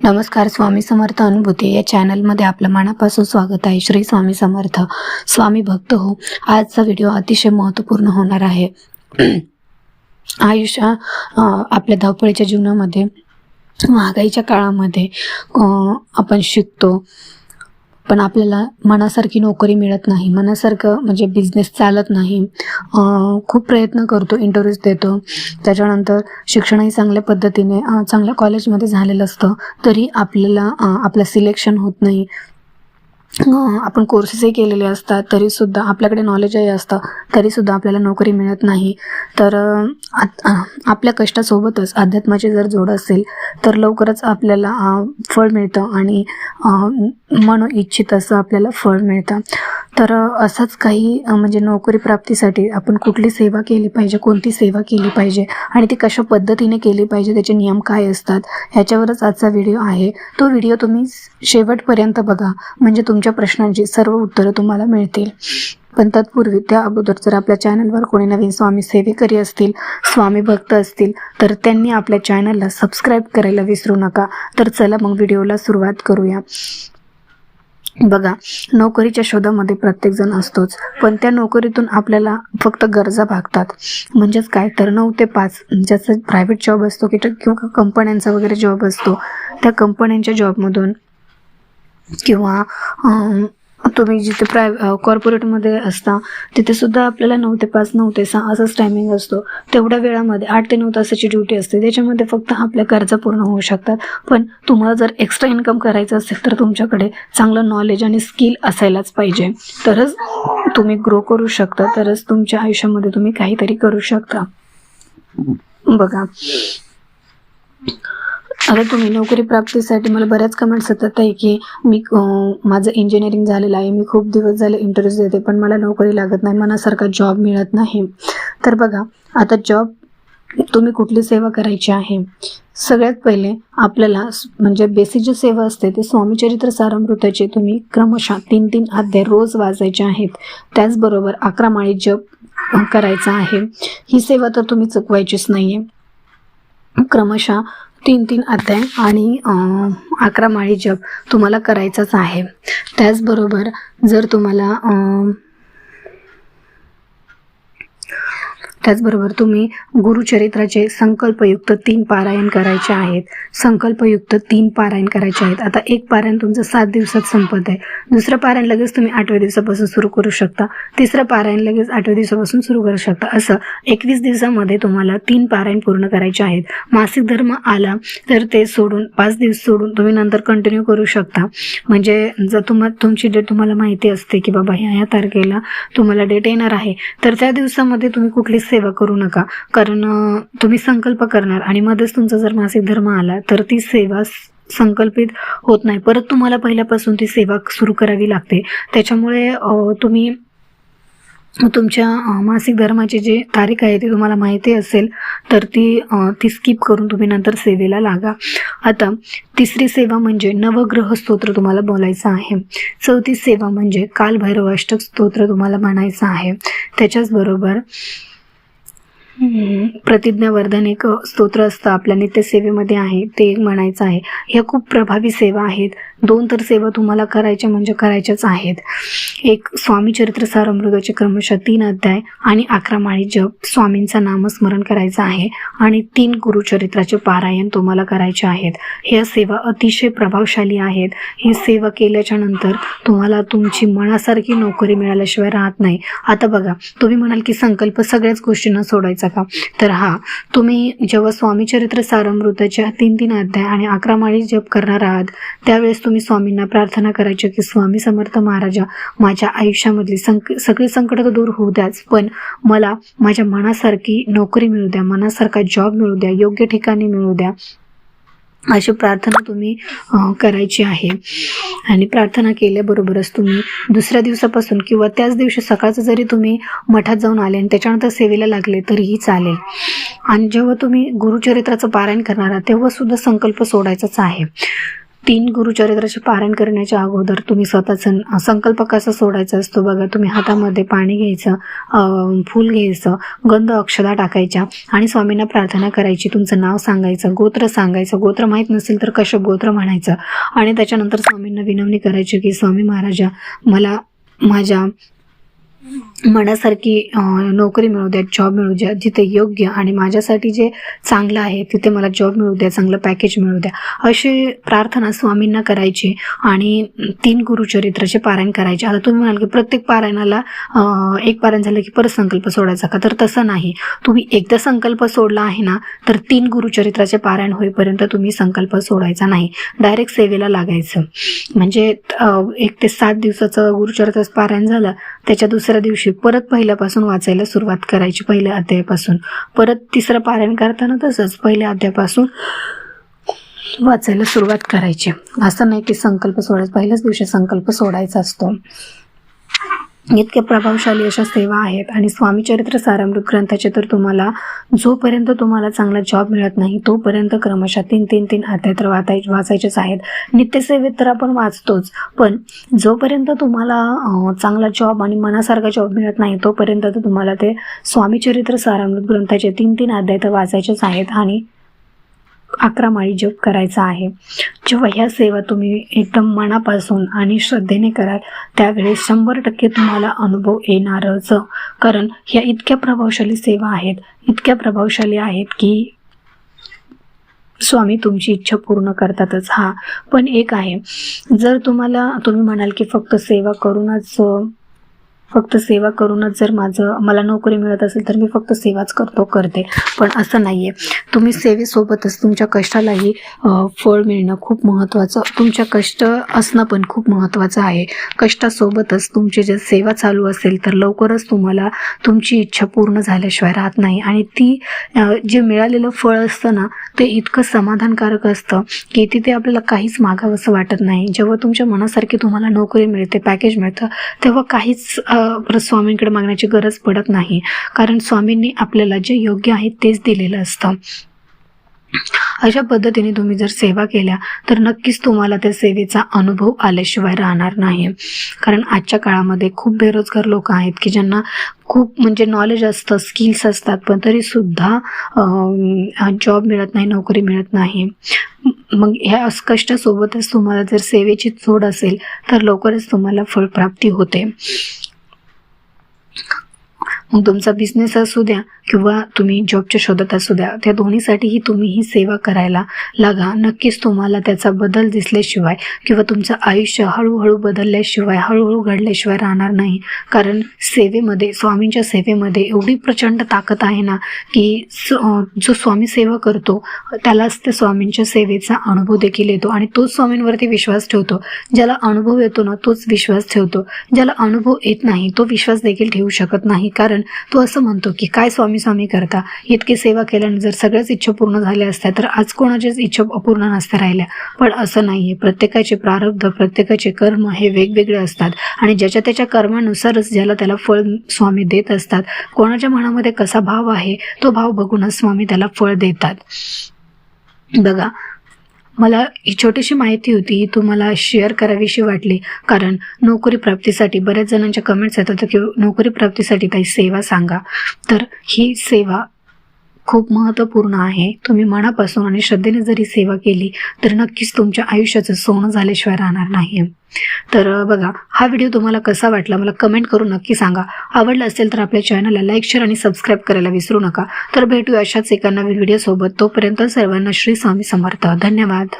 नमस्कार. स्वामी समर्थ अनुभूती या चॅनलमध्ये आपलं मनापासून स्वागत आहे. श्री स्वामी समर्थ. स्वामी भक्त हो. आजचा व्हिडिओ अतिशय महत्त्वपूर्ण होणार आहे. आपल्या धावपळीच्या जीवनामध्ये, महागाईच्या काळामध्ये आपण शिकतो, पण आपल्याला मनासारखी नोकरी मिळत नाही, मनासारखं म्हणजे बिझनेस चालत नाही. खूप प्रयत्न करतो, इंटरव्ह्यूज देतो, त्याच्यानंतर शिक्षणही चांगल्या पद्धतीने चांगल्या कॉलेजमध्ये झालेलं असतं, तरी आपल्याला आपलं सिलेक्शन होत नाही. आपण कोर्सेसही केलेले असतात, तरीसुद्धा आपल्याकडे नॉलेजही असतं, तरीसुद्धा आपल्याला नोकरी मिळत नाही. तर आपल्या कष्टासोबतच अध्यात्माची जर जोड असेल तर लवकरच आपल्याला फळ मिळतं आणि मन इच्छित असं आपल्याला फळ मिळतं. तर असंच काही म्हणजे नोकरी प्राप्तीसाठी आपण कुठली सेवा केली पाहिजे, कोणती सेवा केली पाहिजे आणि ती कशा पद्धतीने केली पाहिजे, त्याचे नियम काय असतात, ह्याच्यावरच आजचा व्हिडिओ आहे. तो व्हिडिओ तुम्ही शेवटपर्यंत बघा, म्हणजे तुमच्या प्रश्नांची सर्व उत्तरं तुम्हाला मिळतील. पण तत्पूर्वी त्या अगोदर जर आपल्या चॅनलवर कोणी नवीन स्वामी सेवेकरी असतील, स्वामी भक्त असतील, तर त्यांनी आपल्या चॅनलला सबस्क्राईब करायला विसरू नका. तर चला मग व्हिडिओला सुरुवात करूया. बघा, नोकरीच्या शोधामध्ये प्रत्येकजण असतोच, पण त्या नोकरीतून आपल्याला फक्त गरजा भागतात. म्हणजेच काय, तर 9 ते 5 ज्याचा प्रायव्हेट जॉब असतो किंवा कंपन्यांचा वगैरे जॉब असतो, त्या कंपन्यांच्या जॉबमधून किंवा तुम्ही जिथे कॉर्पोरेटमध्ये असता तिथे सुद्धा आपल्याला 9 ते 5, 9 ते 6 असंच टायमिंग असतो. तेवढ्या वेळामध्ये 8 ते 9 तासाची ड्युटी असते, त्याच्यामध्ये फक्त आपल्या गरजा पूर्ण होऊ शकतात. पण तुम्हाला जर एक्स्ट्रा इन्कम करायचं असेल तर तुमच्याकडे चांगलं नॉलेज आणि स्किल असायलाच पाहिजे. तरच तुम्ही ग्रो करू शकता, तरच तुमच्या आयुष्यामध्ये तुम्ही काहीतरी करू शकता. बघा, आता तुम्ही नोकरी प्राप्तीसाठी, मला बऱ्याच कमेंट्स येतात आहे की माझं इंजिनिअरिंग झालेलं आहे, मी खूप दिवस झाले इंटरव्ह्यूज देते, पण मला नोकरी लागत नाही, मनासारखा जॉब मिळत नाही. तर बघा, आता जॉब तुम्ही कुठली सेवा करायची आहे, सगळ्यात पहिले आपल्याला म्हणजे बेसिक जी सेवा असते ती स्वामीचरित्र सारामृताची तुम्ही क्रमशः 3-3 अध्याय रोज वाचायचे आहेत. त्याचबरोबर 11 माळी जप करायचा आहे. ही सेवा तर तुम्ही चुकवायचीच नाही आहे. क्रमशः 3-3 अध्याय आणि 11 माळी जप तुम्हाला करायचाच आहे. त्याचबरोबर जर तुम्हाला तुम्ही गुरुचरित्राचे संकल्पयुक्त 3 पारायण करायचे आहेत. संकल्पयुक्त 3 पारायण करायचे आहेत. आता एक पारायण तुमचं 7 दिवसात संपत आहे, दुसरं पारायण लगेच तुम्ही 8व्या दिवसापासून सुरू करू शकता, तिसरं पारायण लगेच 8व्या दिवसापासून सुरू करू शकता. असं 21 दिवसामध्ये तुम्हाला 3 पारायण पूर्ण करायचे आहेत. मासिक धर्म आला तर ते सोडून 5 दिवस सोडून तुम्ही नंतर कंटिन्यू करू शकता. म्हणजे जर तुमची डेट तुम्हाला माहिती असते की बाबा ह्या तारखेला तुम्हाला डेट येणार आहे, तर त्या दिवसामध्ये तुम्ही कुठली सेवा करू नका. कारण तुम्ही संकल्प करणार आणि मध्येच तुमचा जर मासिक धर्म आला तर ती सेवा संकल्पित होत नाही, परत तुम्हाला पहिल्यापासून ती सेवा सुरू करावी लागते. त्याच्यामुळे तुम्ही तुमच्या मासिक धर्माची जी तारीख आहे ती तुम्हाला माहिती असेल तर ती स्किप करून तुम्ही नंतर सेवेला लागा. आता तिसरी सेवा म्हणजे नवग्रह स्तोत्र तुम्हाला बोलायचं आहे. चौथी सेवा म्हणजे कालभैरवाष्टक स्तोत्र तुम्हाला म्हणायचं आहे. त्याच्याचबरोबर प्रतिज्ञावर्धन एक स्तोत्र असतं आपल्या नित्यसेवेमध्ये आहे, ते म्हणायचं आहे. ह्या खूप प्रभावी सेवा आहेत. 2 तर सेवा तुम्हाला करायच्या म्हणजे करायच्याच आहेत. एक स्वामीचरित्र सारामृताचे क्रमशः 3 अध्याय आणि 11 माळी जप स्वामींचं नामस्मरण करायचं आहे आणि 3 गुरुचरित्राचे पारायण तुम्हाला करायचे आहेत. ह्या सेवा अतिशय प्रभावशाली आहेत. ही सेवा केल्याच्या नंतर तुम्हाला तुमची मनासारखी नोकरी मिळाल्याशिवाय राहत नाही. आता बघा, तुम्ही म्हणाल की संकल्प सगळ्याच गोष्टींना सोडायचा का, तर तुम्ही जेव्हा स्वामीचरित्र सारामृताच्या 3-3 अध्याय आणि 11 माळी जप करणार आहात त्यावेळेस तुम्ही स्वामींना प्रार्थना करायची की स्वामी समर्थ महाराजा, माझ्या आयुष्यामधली सगळी संकट दूर होऊ द्याच, पण मला माझ्या मनासारखी नोकरी मिळू द्या, मनासारखा जॉब मिळू द्या, योग्य ठिकाणी मिळू द्या, अशी प्रार्थना तुम्ही करायची आहे. आणि प्रार्थना केल्याबरोबरच तुम्ही दुसऱ्या दिवसापासून किंवा त्याच दिवशी सकाळचं जरी तुम्ही मठात जाऊन आले आणि त्याच्यानंतर सेवेला लागले तरीही चालेल. आणि जेव्हा तुम्ही गुरुचरित्राचं पारायण करणार आहात तेव्हा सुद्धा संकल्प सोडायचाच आहे. 3 गुरुचरित्राचे पारायण करण्याच्या अगोदर तुम्ही स्वतःचा संकल्प कसा सोडायचा असतो बघा. तुम्ही हातामध्ये पाणी घ्यायचं, फूल घ्यायचं, गंध अक्षता टाकायच्या आणि स्वामींना प्रार्थना करायची. तुमचं नाव सांगायचं, गोत्र सांगायचं, गोत्र माहीत नसेल तर कश्यप गोत्र म्हणायचं आणि त्याच्यानंतर स्वामींना विनवणी करायची की स्वामी महाराजा, मला माझ्या मनासारखी नोकरी मिळू द्या, जॉब मिळू द्या, जिथे योग्य आणि माझ्यासाठी जे चांगलं आहे तिथे मला जॉब मिळू द्या, चांगलं पॅकेज मिळू द्या, अशी प्रार्थना स्वामींना करायची आणि 3 गुरुचरित्राचे पारायण करायचे. आता तुम्ही म्हणाल की प्रत्येक पारायणाला एक पारायण झालं की परत संकल्प सोडायचा का? तर तसं नाही. तुम्ही एकदा संकल्प सोडला आहे ना तर 3 गुरुचरित्राचे पारायण होईपर्यंत तुम्ही संकल्प सोडायचा नाही, डायरेक्ट सेवेला लागायचं. म्हणजे 1 ते 7 दिवसाचं गुरुचरित्राचं पारायण झालं, त्याच्या दुसऱ्या दिवशी परत पहिल्यापासून वाचायला सुरुवात करायची, पहिल्या अध्यायापासून. परत तिसरं पारायण करताना तसंच पहिल्या अध्यायापासून वाचायला सुरुवात करायची. असं नाही की संकल्प सोडायचा, पहिल्याच दिवशी संकल्प सोडायचा असतो. इतक्या प्रभावशाली अशा सेवा आहेत. आणि स्वामी चरित्र सारामृत ग्रंथाचे तर तुम्हाला जोपर्यंत तुम्हाला चांगला जॉब मिळत नाही तोपर्यंत क्रमशः 3 अध्याय तर वाचायचेच आहेत. नित्यसेवेत तर आपण वाचतोच, पण जोपर्यंत तुम्हाला चांगला जॉब आणि मनासारखा जॉब मिळत नाही तोपर्यंत तर तुम्हाला ते स्वामी चरित्र सारामृत ग्रंथाचे 3 अध्याय तर वाचायचेच आहेत आणि 11 माळी जप करायचा आहे. जेव्हा ह्या सेवा तुम्ही एकदम मनापासून आणि श्रद्धेने कराल त्यावेळेस 100% तुम्हाला अनुभव येणारच. कारण ह्या इतक्या प्रभावशाली सेवा आहेत, इतक्या प्रभावशाली आहेत की स्वामी तुमची इच्छा पूर्ण करतातच. हा पण एक आहे, जर तुम्ही म्हणाल की फक्त सेवा करूनच जर मला नोकरी मिळत असेल तर मी फक्त सेवाच करते, पण असं नाही आहे. तुम्ही सेवेसोबतच तुमच्या कष्टालाही फळ मिळणं खूप महत्त्वाचं, तुमच्या कष्ट असणं पण खूप महत्त्वाचं आहे. कष्टासोबतच तुमची जर सेवा चालू असेल तर लवकरच तुम्हाला तुमची इच्छा पूर्ण झाल्याशिवाय राहत नाही. आणि ती जे मिळालेलं फळ असतं ना ते इतकं समाधानकारक असतं की तिथे आपल्याला काहीच मागावंसं वाटत नाही. जेव्हा तुमच्या मनासारखी तुम्हाला नोकरी मिळते, पॅकेज मिळतं, तेव्हा काहीच परत स्वामींकडे मागण्याची गरज पडत नाही, कारण स्वामींनी आपल्याला जे योग्य आहे तेच दिलेलं असतं. अशा पद्धतीने तुम्ही जर सेवा केल्या तर नक्कीच तुम्हाला त्या सेवेचा अनुभव आल्याशिवाय राहणार नाही. कारण आजच्या काळामध्ये खूप बेरोजगार लोक आहेत की ज्यांना खूप म्हणजे नॉलेज असतं, स्किल्स असतात, पण तरीसुद्धा जॉब मिळत नाही, नोकरी मिळत नाही. मग ह्या कष्टासोबतच तुम्हाला जर सेवेची जोड असेल तर लवकरच तुम्हाला फळप्राप्ती होते. मग तुमचा बिझनेस असू द्या किंवा तुम्ही जॉबच्या शोधात असू द्या, त्या दोन्हीसाठीही तुम्ही ही सेवा करायला लागा. नक्कीच तुम्हाला त्याचा बदल दिसल्याशिवाय किंवा तुमचं आयुष्य हळूहळू बदलल्याशिवाय, हळूहळू घडल्याशिवाय राहणार नाही. कारण सेवेमध्ये, स्वामींच्या सेवेमध्ये एवढी प्रचंड ताकद आहे ना की जो स्वामी सेवा करतो त्यालाच त्या स्वामींच्या सेवेचा अनुभव देखील येतो आणि तोच स्वामींवरती विश्वास ठेवतो. ज्याला अनुभव येतो ना तोच विश्वास ठेवतो, ज्याला अनुभव येत नाही तो विश्वास देखील ठेवू शकत नाही. कारण तो असं म्हणतो की काय स्वामी स्वामी करता, इतकी सेवा केल्याने जर सगळ्याच इच्छा पूर्ण झाल्या असत्या तर आज कोणाच्याच इच्छा अपूर्ण नसत्या राहिल्या. पण असं नाहीये, प्रत्येकाचे प्रारब्ध, प्रत्येकाचे कर्म हे वेगवेगळे असतात आणि ज्याच्या त्याच्या कर्मानुसारच ज्याला त्याला फळ स्वामी देत असतात. कोणाच्या मनामध्ये कसा भाव आहे तो भाव बघूनच स्वामी त्याला फळ देतात. बघा, मला ही छोटीशी माहिती होती, ही तुम्हाला शेअर करावीशी वाटली. कारण नोकरी प्राप्तीसाठी बऱ्याच जणांच्या कमेंट्स येतात की नोकरी प्राप्तीसाठी काही सेवा सांगा. तर ही सेवा खूप महत्त्वपूर्ण आहे. तुम्ही मनापासून आणि श्रद्धेने जरी सेवा केली तर नक्कीच तुमच्या आयुष्याचं सोनं झाल्याशिवाय राहणार नाही. तर बघा, हा व्हिडिओ तुम्हाला कसा वाटला मला कमेंट करून नक्की सांगा. आवडला असेल तर आपल्या चॅनलला लाईक, शेअर आणि सबस्क्राईब करायला विसरू नका. तर भेटूया अशाच एका नवीन व्हिडिओसोबत. तोपर्यंत सर्वांना श्री स्वामी समर्थ. धन्यवाद.